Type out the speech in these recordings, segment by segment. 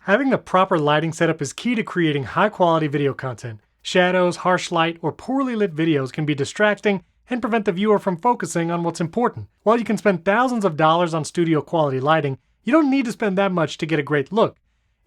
Having the proper lighting setup is key to creating high-quality video content. Shadows, harsh light, or poorly lit videos can be distracting and prevent the viewer from focusing on what's important. While you can spend thousands of dollars on studio quality lighting, you don't need to spend that much to get a great look.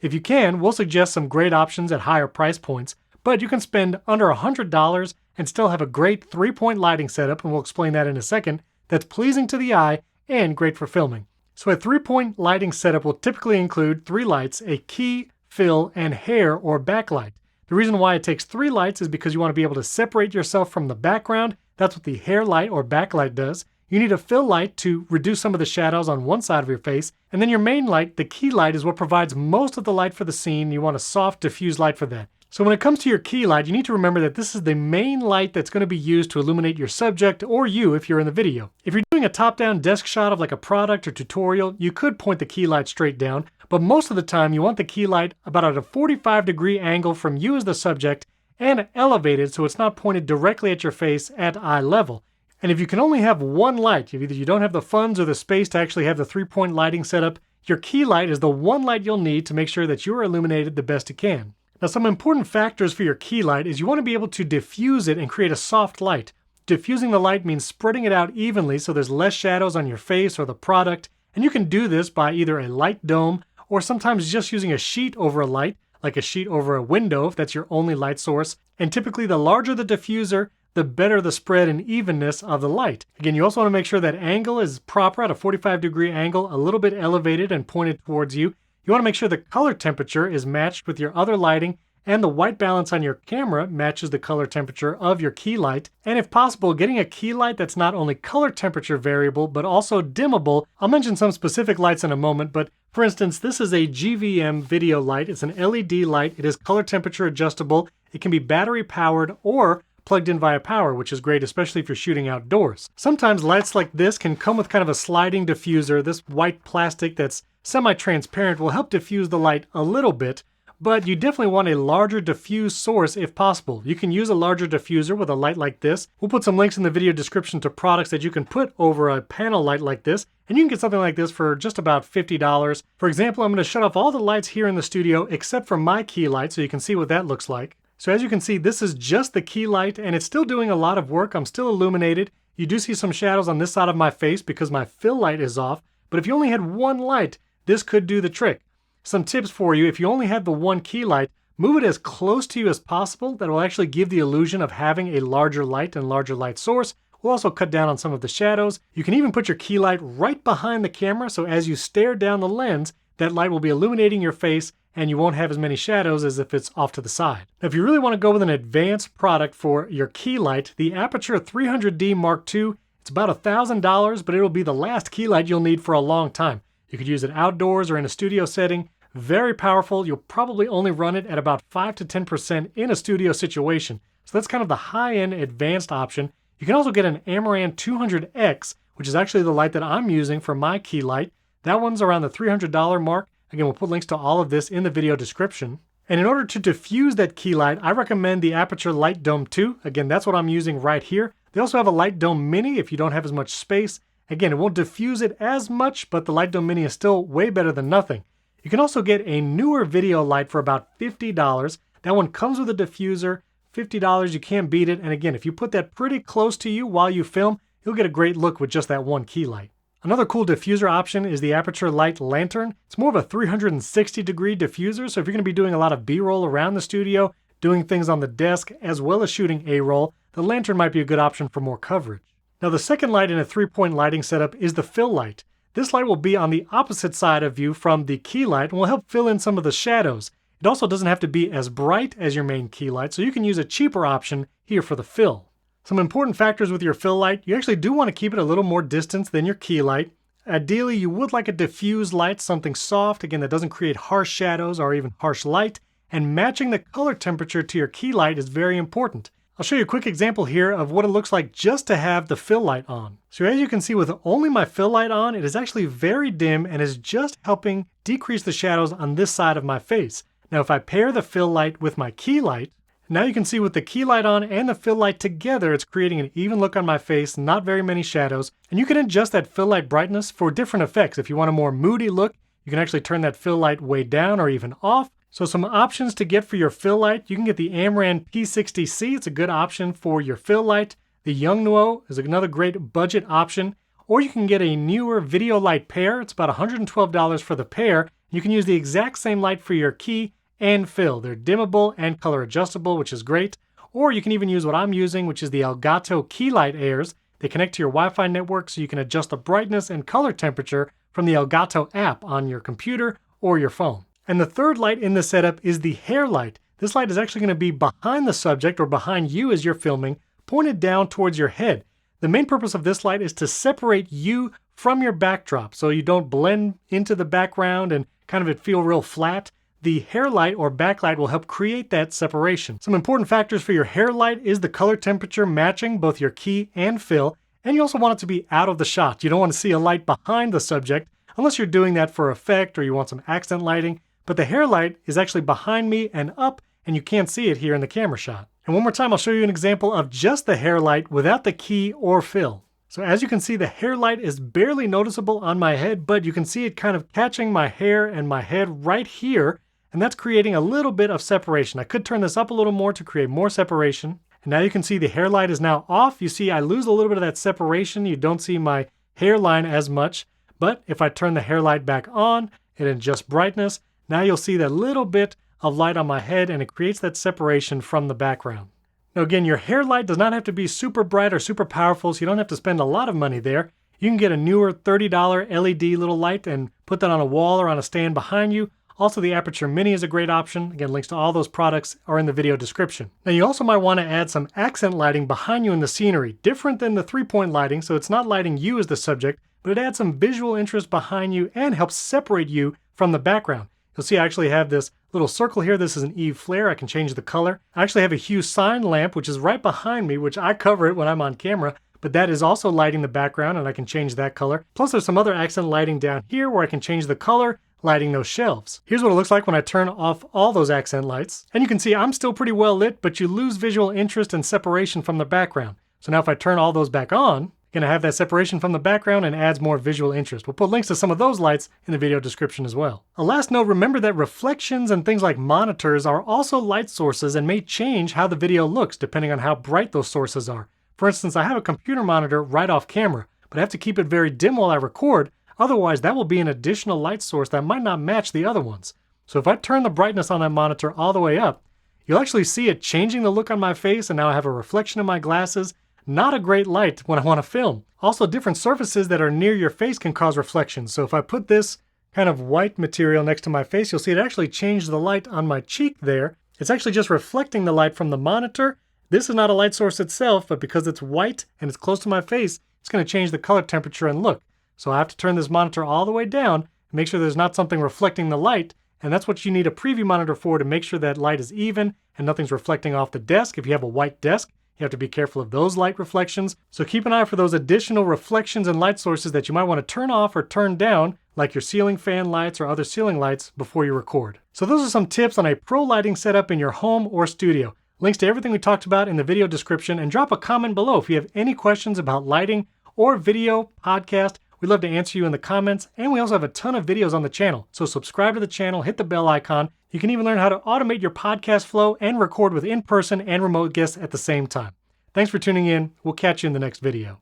If you can, we'll suggest some great options at higher price points, but you can spend under $100 and still have a great 3-point lighting setup, and we'll explain that in a second, that's pleasing to the eye and great for filming. So a 3-point lighting setup will typically include 3 lights, a key, fill, and hair or backlight. The reason why it takes 3 lights is because you want to be able to separate yourself from the background. That's what the hair light or backlight does. You need a fill light to reduce some of the shadows on one side of your face, and then your main light, the key light, is what provides most of the light for the scene. You want a soft, diffuse light for that. So when it comes to your key light, you need to remember that this is the main light that's going to be used to illuminate your subject or you if you're in the video. If you're doing a top-down desk shot of like a product or tutorial, you could point the key light straight down, but most of the time you want the key light about at a 45-degree angle from you as the subject and elevated so it's not pointed directly at your face at eye level. And if you can only have one light, if either you don't have the funds or the space to actually have the 3-point lighting setup, your key light is the one light you'll need to make sure that you're illuminated the best you can. Now, some important factors for your key light is you want to be able to diffuse it and create a soft light. Diffusing the light means spreading it out evenly so there's less shadows on your face or the product, and you can do this by either a light dome or sometimes just using a sheet over a light, like a sheet over a window if that's your only light source. And typically the larger the diffuser, the better the spread and evenness of the light. Again, you also want to make sure that angle is proper at a 45-degree angle, a little bit elevated and pointed towards you. You want to make sure the color temperature is matched with your other lighting, and the white balance on your camera matches the color temperature of your key light. And if possible, getting a key light that's not only color temperature variable, but also dimmable. I'll mention some specific lights in a moment, but for instance, this is a GVM video light. It's an LED light. It is color temperature adjustable. It can be battery powered or plugged in via power, which is great, especially if you're shooting outdoors. Sometimes lights like this can come with kind of a sliding diffuser. This white plastic that's semi-transparent will help diffuse the light a little bit, but you definitely want a larger diffuse source if possible. You can use a larger diffuser with a light like this. We'll put some links in the video description to products that you can put over a panel light like this, and you can get something like this for just about $50. For example, I'm going to shut off all the lights here in the studio except for my key light so you can see what that looks like. So as you can see, this is just the key light, and it's still doing a lot of work. I'm still illuminated. You do see some shadows on this side of my face because my fill light is off, but if you only had one light, this could do the trick. Some tips for you: if you only have the one key light, move it as close to you as possible. That will actually give the illusion of having a larger light and larger light source. We'll also cut down on some of the shadows. You can even put your key light right behind the camera, so as you stare down the lens, that light will be illuminating your face and you won't have as many shadows as if it's off to the side. Now, if you really want to go with an advanced product for your key light, the Aputure 300D Mark II, it's about $1,000, but it'll be the last key light you'll need for a long time. You could use it outdoors or in a studio setting. Very powerful. You'll probably only run it at about 5 to 10% in a studio situation. So that's kind of the high-end advanced option. You can also get an Amaran 200X, which is actually the light that I'm using for my key light. That one's around the $300 mark. Again, we'll put links to all of this in the video description. And in order to diffuse that key light, I recommend the Aputure Light Dome 2. Again, that's what I'm using right here. They also have a Light Dome Mini if you don't have as much space. Again, it won't diffuse it as much, but the Light Dome Mini is still way better than nothing. You can also get a Neewer video light for about $50. That one comes with a diffuser. $50, you can't beat it. And again, if you put that pretty close to you while you film, you'll get a great look with just that one key light. Another cool diffuser option is the Aputure Light Lantern. It's more of a 360-degree diffuser, so if you're going to be doing a lot of B-roll around the studio, doing things on the desk, as well as shooting A-roll, the lantern might be a good option for more coverage. Now, the second light in a 3-point lighting setup is the fill light. This light will be on the opposite side of you from the key light and will help fill in some of the shadows. It also doesn't have to be as bright as your main key light, so you can use a cheaper option here for the fill. Some important factors with your fill light: you actually do want to keep it a little more distance than your key light. Ideally, you would like a diffused light, something soft, again, that doesn't create harsh shadows or even harsh light, and matching the color temperature to your key light is very important. I'll show you a quick example here of what it looks like just to have the fill light on. So as you can see, with only my fill light on, it is actually very dim and is just helping decrease the shadows on this side of my face. Now, if I pair the fill light with my key light, now you can see with the key light on and the fill light together, it's creating an even look on my face, not very many shadows. And you can adjust that fill light brightness for different effects. If you want a more moody look, You can actually turn that fill light way down or even off. So some options to get for your fill light. You can get the Amaran P60c. It's a good option for your fill light. The YONGNUO is another great budget option. Or you can get a Neewer video light pair. It's about $112 for the pair. You can use the exact same light for your key and fill. They're dimmable and color adjustable, which is great. Or you can even use what I'm using, which is the Elgato Key Light Airs. They connect to your Wi-Fi network so you can adjust the brightness and color temperature from the Elgato app on your computer or your phone. And the third light in the setup is the hair light. This light is actually going to be behind the subject or behind you as you're filming, pointed down towards your head. The main purpose of this light is to separate you from your backdrop so you don't blend into the background and kind of it feel real flat. The hair light or backlight will help create that separation. Some important factors for your hair light is the color temperature matching both your key and fill, and you also want it to be out of the shot. You don't want to see a light behind the subject unless you're doing that for effect or you want some accent lighting. But the hair light is actually behind me and up, and you can't see it here in the camera shot. And one more time, I'll show you an example of just the hair light without the key or fill. So as you can see, the hair light is barely noticeable on my head, but you can see it kind of catching my hair and my head right here, and that's creating a little bit of separation. I could turn this up a little more to create more separation. And now you can see the hair light is now off. You see I lose a little bit of that separation. You don't see my hairline as much. But if I turn the hair light back on and adjust brightness, now you'll see that little bit of light on my head and it creates that separation from the background. Now again, your hair light does not have to be super bright or super powerful, so you don't have to spend a lot of money there. You can get a newer $30 LED little light and put that on a wall or on a stand behind you. Also, the Aputure Mini is a great option. Again, links to all those products are in the video description. Now you also might want to add some accent lighting behind you in the scenery, different than the 3-point lighting, so it's not lighting you as the subject, but it adds some visual interest behind you and helps separate you from the background. You'll see I actually have this little circle here. This is an Eve flare. I can change the color. I actually have a Hue sign lamp, which is right behind me, which I cover it when I'm on camera, but that is also lighting the background and I can change that color. Plus there's some other accent lighting down here where I can change the color, lighting those shelves. Here's what it looks like when I turn off all those accent lights. And you can see I'm still pretty well lit, but you lose visual interest and separation from the background. So now if I turn all those back on, going to have that separation from the background and adds more visual interest. We'll put links to some of those lights in the video description as well. A last note, remember that reflections and things like monitors are also light sources and may change how the video looks depending on how bright those sources are. For instance, I have a computer monitor right off camera, but I have to keep it very dim while I record, otherwise that will be an additional light source that might not match the other ones. So if I turn the brightness on that monitor all the way up, you'll actually see it changing the look on my face, and now I have a reflection in my glasses. Not a great light when I want to film. Also, different surfaces that are near your face can cause reflections. So if I put this kind of white material next to my face, you'll see it actually changed the light on my cheek there. It's actually just reflecting the light from the monitor. This is not a light source itself, but because it's white and it's close to my face, it's going to change the color temperature and look. So I have to turn this monitor all the way down and make sure there's not something reflecting the light. And that's what you need a preview monitor for, to make sure that light is even and nothing's reflecting off the desk. If you have a white desk, you have to be careful of those light reflections. So keep an eye for those additional reflections and light sources that you might want to turn off or turn down, like your ceiling fan lights or other ceiling lights, before you record. So those are some tips on a pro lighting setup in your home or studio. Links to everything we talked about in the video description, and drop a comment below if you have any questions about lighting or video, podcast. We'd love to answer you in the comments, and we also have a ton of videos on the channel. So subscribe to the channel, hit the bell icon. You can even learn how to automate your podcast flow and record with in-person and remote guests at the same time. Thanks for tuning in. We'll catch you in the next video.